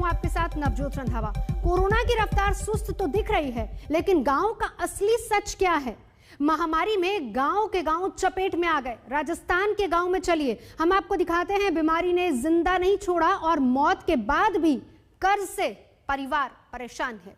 हूं आपके साथ नवजोत रंधावा। कोरोना की रफ्तार सुस्त तो दिख रही है, लेकिन गांव का असली सच क्या है? महामारी में गांव के गांव चपेट में आ गए। राजस्थान के गांव में चलिए हम आपको दिखाते हैं, बीमारी ने जिंदा नहीं छोड़ा और मौत के बाद भी कर्ज से परिवार परेशान है।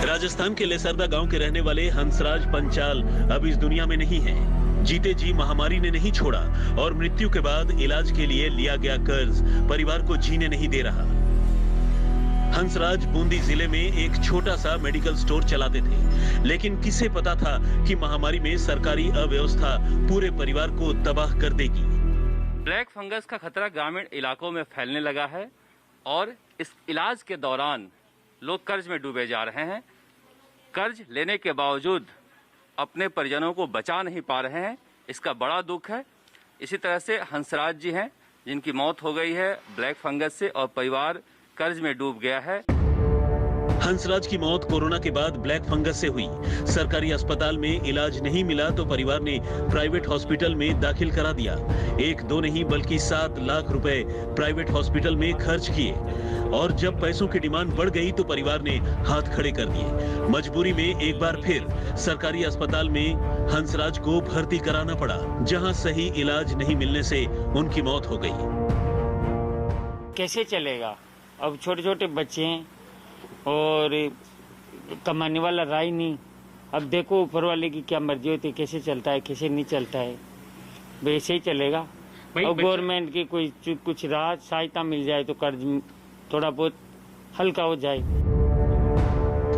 राजस्थान के लेसरदा गांव के रहने वाले हंसराज पंचाल अब इस दुनिया में नहीं हैं। जीते जी महामारी ने नहीं छोड़ा और मृत्यु के बाद इलाज के लिए लिया गया कर्ज परिवार को जीने नहीं दे रहा। हंसराज बूंदी जिले में एक छोटा सा मेडिकल स्टोर चलाते थे, लेकिन किसे पता था कि महामारी में सरकारी अव्यवस्था पूरे परिवार को तबाह कर देगी। ब्लैक फंगस का खतरा ग्रामीण इलाकों में फैलने लगा है और इस इलाज के दौरान लोग कर्ज में डूबे जा रहे हैं। कर्ज लेने के बावजूद अपने परिजनों को बचा नहीं पा रहे हैं, इसका बड़ा दुख है। इसी तरह से हंसराज जी हैं जिनकी मौत हो गई है ब्लैक फंगस से और परिवार कर्ज में डूब गया है। हंसराज की मौत कोरोना के बाद ब्लैक फंगस से हुई। सरकारी अस्पताल में इलाज नहीं मिला तो परिवार ने प्राइवेट हॉस्पिटल में दाखिल करा दिया। 1-2 नहीं बल्कि 7 लाख रुपए प्राइवेट हॉस्पिटल में खर्च किए और जब पैसों की डिमांड बढ़ गई तो परिवार ने हाथ खड़े कर दिए। मजबूरी में एक बार फिर सरकारी अस्पताल में हंसराज को भर्ती कराना पड़ा, जहां सही इलाज नहीं मिलने से उनकी मौत हो गई। कैसे चलेगा? अब छोटे छोटे बच्चे हैं और कमाने वाला रहा ही नहीं। अब देखो ऊपर वाले की क्या मर्जी होती है, कैसे चलता है कैसे नहीं चलता है, वैसे ही चलेगा। और गवर्नमेंट की कोई कुछ राहत सहायता मिल जाए तो कर्ज थोड़ा बहुत हल्का हो जाए।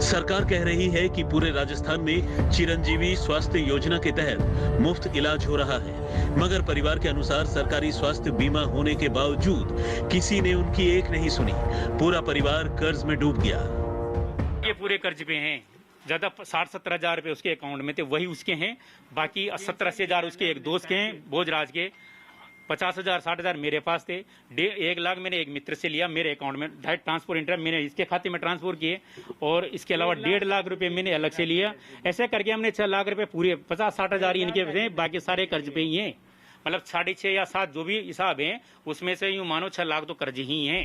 सरकार कह रही है कि पूरे राजस्थान में चिरंजीवी स्वास्थ्य योजना के तहत मुफ्त इलाज हो रहा है, मगर परिवार के अनुसार सरकारी स्वास्थ्य बीमा होने के बावजूद किसी ने उनकी एक नहीं सुनी। पूरा परिवार कर्ज में डूब गया। ये पूरे कर्ज पे हैं, ज्यादा 60-70 हजार रुपए उसके अकाउंट में थे, वही उसके हैं। बाकी 70-80 हजार उसके एक दोस्त के हैं, भोजराज के। 50,000-60 हजार मेरे पास थे। 1 लाख मैंने एक मित्र से लिया, मेरे अकाउंट में डायरेक्ट ट्रांसफर इंटर मैंने इसके खाते में ट्रांसफर किए और इसके अलावा 1.5 लाख रुपए मैंने अलग से लिया। ऐसे करके हमने 6 लाख रुपए पूरे 50-60 हजार इनके थे, बाकी सारे कर्ज पे ही हैं। मतलब 6.5 या 7 जो भी हिसाब है उसमें से यूं मानो 6 लाख तो कर्ज ही हैं।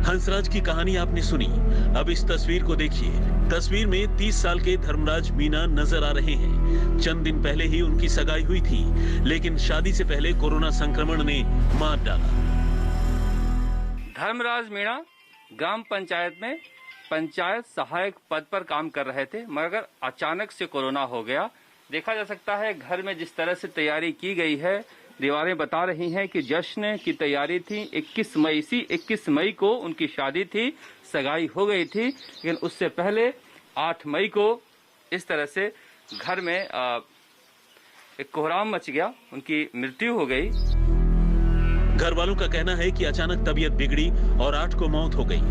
हंसराज की कहानी आपने सुनी, अब इस तस्वीर को देखिए। तस्वीर में 30 साल के धर्मराज मीणा नजर आ रहे हैं। चंद दिन पहले ही उनकी सगाई हुई थी, लेकिन शादी से पहले कोरोना संक्रमण ने मार डाला। धर्मराज मीणा ग्राम पंचायत में पंचायत सहायक पद पर काम कर रहे थे, मगर अचानक से कोरोना हो गया। देखा जा सकता है घर में जिस तरह से तैयारी की गई है, दीवारें बता रही हैं कि जश्न की तैयारी थी। 21 मई को उनकी शादी थी, सगाई हो गई थी, लेकिन उससे पहले 8 मई को इस तरह से घर में एक कोहराम मच गया, उनकी मृत्यु हो गई। घर वालों का कहना है कि अचानक तबीयत बिगड़ी और 8 को मौत हो गई।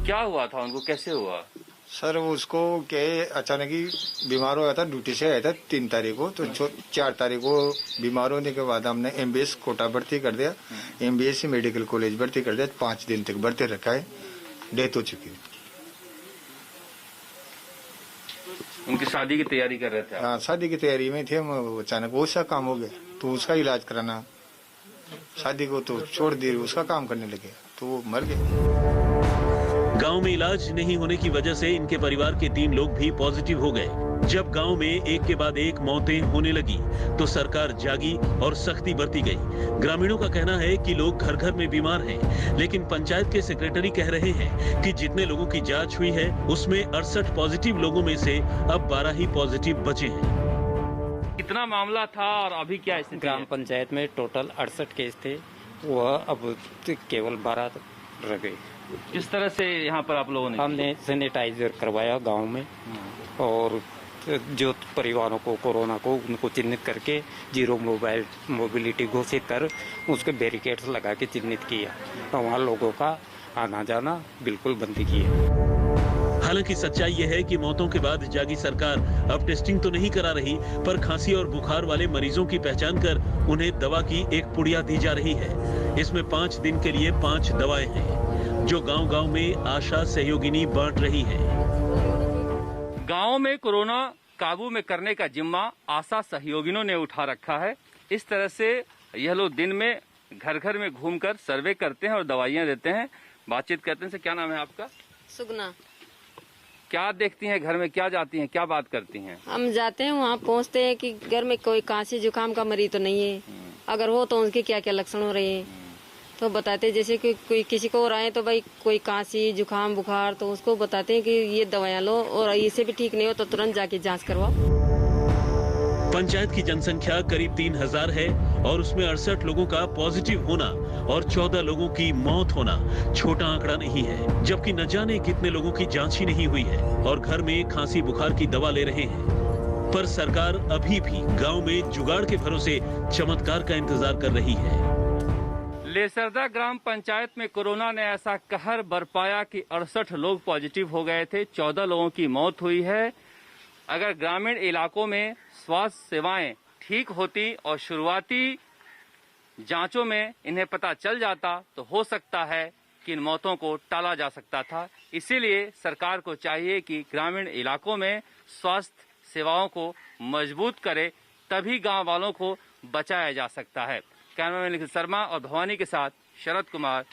क्या हुआ था उनको, कैसे हुआ? सर उसको क्या अचानक ही बीमार हो गया था, ड्यूटी से आया था 3 तारीख को, तो 4 तारीख को बीमार होने के बाद हमने MBS कोटा भर्ती कर दिया, MBS मेडिकल कॉलेज भर्ती कर दिया। 5 दिन तक भर्ती रखा है, डेथ हो चुकी है। उनकी शादी की तैयारी कर रहे थे? हाँ, शादी की तैयारी में थे हम, अचानक वो सा काम हो गया तो उसका इलाज कराना, शादी को तो छोड़ दी, उसका काम करने लगे तो वो मर गए। गांव में इलाज नहीं होने की वजह से इनके परिवार के 3 लोग भी पॉजिटिव हो गए। जब गांव में एक के बाद एक मौतें होने लगी तो सरकार जागी और सख्ती बरती गई। ग्रामीणों का कहना है कि लोग घर घर में बीमार हैं, लेकिन पंचायत के सेक्रेटरी कह रहे हैं कि जितने लोगों की जांच हुई है उसमें 68 पॉजिटिव लोगों में से अब 12 ही पॉजिटिव बचे हैं। कितना मामला था और अभी क्या स्थिति? ग्राम पंचायत में टोटल 68 केस थे, वह अब केवल 12 रह गए। किस तरह से यहाँ पर आप लोगों ने? हमने सैनिटाइजर करवाया गांव में और जो परिवारों को कोरोना को उनको चिन्हित करके जीरो मोबिलिटी घोषित कर उसके बैरिकेड्स लगा के चिन्हित किया और वहाँ लोगों का आना जाना बिल्कुल बंद की है। हालांकि सच्चाई यह है कि मौतों के बाद जागी सरकार अब टेस्टिंग तो नहीं करा रही, पर खांसी और बुखार वाले मरीजों की पहचान कर उन्हें दवा की एक पुड़िया दी जा रही है। इसमें 5 दिन के लिए 5 दवाएं हैं जो गांव-गांव में आशा सहयोगिनी बांट रही हैं। गांव में कोरोना काबू में करने का जिम्मा आशा सहयोगियों ने उठा रखा है। इस तरह से यह लोग दिन में घर घर में घूमकर सर्वे करते हैं और दवाइयां देते हैं। बातचीत करते हैं। से क्या नाम है आपका? सुगना। क्या देखती हैं घर में, क्या जाती हैं, क्या बात करती हैं? हम जाते हैं वहाँ पहुँचते हैं कि घर में कोई खांसी जुकाम का मरीज तो नहीं है, अगर हो तो उनके क्या क्या लक्षण हो रहे हैं तो बताते हैं। जैसे कि कोई किसी को हो रहा है तो भाई कोई खांसी जुकाम बुखार तो उसको बताते हैं कि ये दवाइयाँ लो, और इससे भी ठीक नहीं हो तो तुरंत जाके जांच करवाओ। पंचायत की जनसंख्या करीब 3000 है और उसमें 68 लोगों का पॉजिटिव होना और 14 लोगों की मौत होना छोटा आंकड़ा नहीं है, जबकि न जाने कितने लोगों की जांच ही नहीं हुई है और घर में खांसी बुखार की दवा ले रहे हैं। पर सरकार अभी भी गांव में जुगाड़ के भरोसे चमत्कार का इंतजार कर रही है। लेसरदा ग्राम पंचायत में कोरोना ने ऐसा कहर बरपाया कि 68 लोग पॉजिटिव हो गए थे, 14 लोगों की मौत हुई है। अगर ग्रामीण इलाकों में स्वास्थ्य सेवाएं ठीक होती और शुरुआती जांचों में इन्हें पता चल जाता तो हो सकता है कि इन मौतों को टाला जा सकता था। इसीलिए सरकार को चाहिए कि ग्रामीण इलाकों में स्वास्थ्य सेवाओं को मजबूत करे, तभी गांव वालों को बचाया जा सकता है। कैमरामैन निखिल शर्मा और भवानी के साथ शरद कुमार,